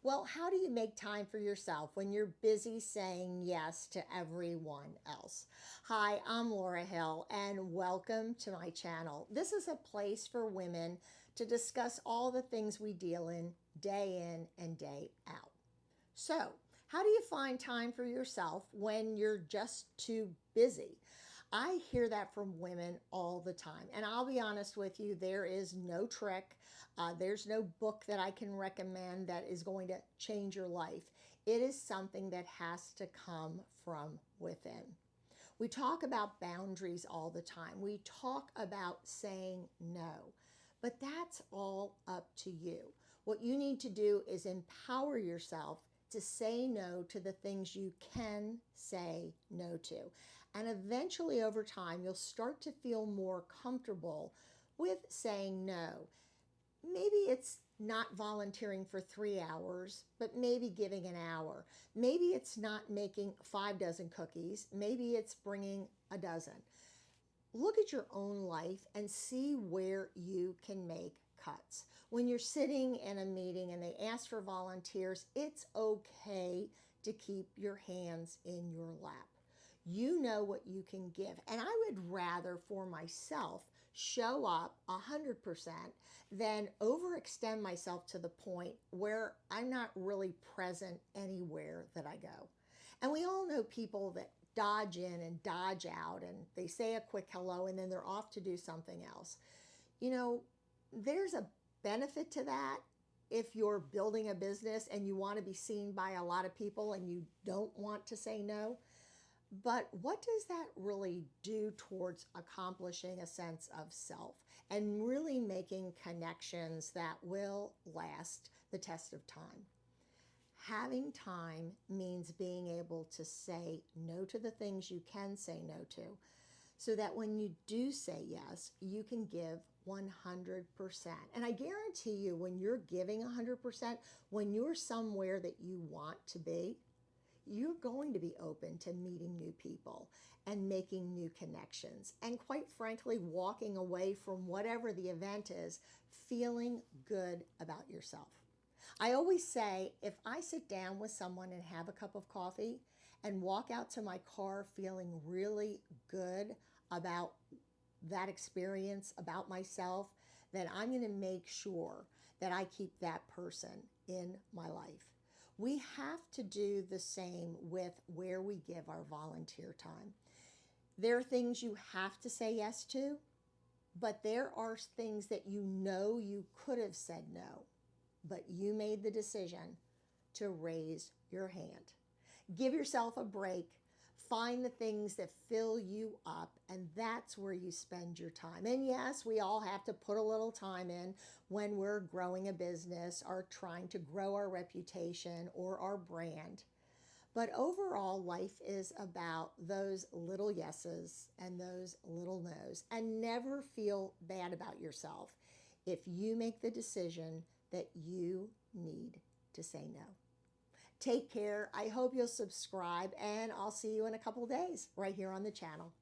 Well, how do you make time for yourself when you're busy saying yes to everyone else? Hi, I'm Laura Hill, and welcome to my channel. This is a place for women to discuss all the things we deal in and day out. So, how do you find time for yourself when you're just too busy? I hear that from women all the time. And I'll be honest with you, there is no trick. There's no book that I can recommend that is going to change your life. It is something that has to come from within. We talk about boundaries all the time. We talk about saying no. But that's all up to you. What you need to do is empower yourself to say no to the things you can say no to. And eventually, over time, you'll start to feel more comfortable with saying no. Maybe it's not volunteering for 3 hours, but maybe giving an hour. Maybe it's not making 5 dozen cookies. Maybe it's bringing a dozen. Look at your own life and see where you can make cuts. When you're sitting in a meeting and they ask for volunteers, it's okay to keep your hands in your lap. You know what you can give. And I would rather for myself show up 100% than overextend myself to the point where I'm not really present anywhere that I go. And we all know people that dodge in and dodge out and they say a quick hello and then they're off to do something else. You know, there's a benefit to that if you're building a business and you want to be seen by a lot of people and you don't want to say no. But what does that really do towards accomplishing a sense of self and really making connections that will last the test of time? Having time means being able to say no to the things you can say no to, so that when you do say yes, you can give 100%. And I guarantee you, when you're giving 100%, when you're somewhere that you want to be, you're going to be open to meeting new people and making new connections. And quite frankly, walking away from whatever the event is, feeling good about yourself. I always say if I sit down with someone and have a cup of coffee and walk out to my car feeling really good about that experience, about myself, then I'm going to make sure that I keep that person in my life. We have to do the same with where we give our volunteer time. There are things you have to say yes to, but there are things that you know you could have said no, but you made the decision to raise your hand. Give yourself a break. Find the things that fill you up, and that's where you spend your time. And yes, we all have to put a little time in when we're growing a business or trying to grow our reputation or our brand. But overall, life is about those little yeses and those little nos. And never feel bad about yourself if you make the decision that you need to say no. Take care. I hope you'll subscribe, and I'll see you in a couple of days right here on the channel.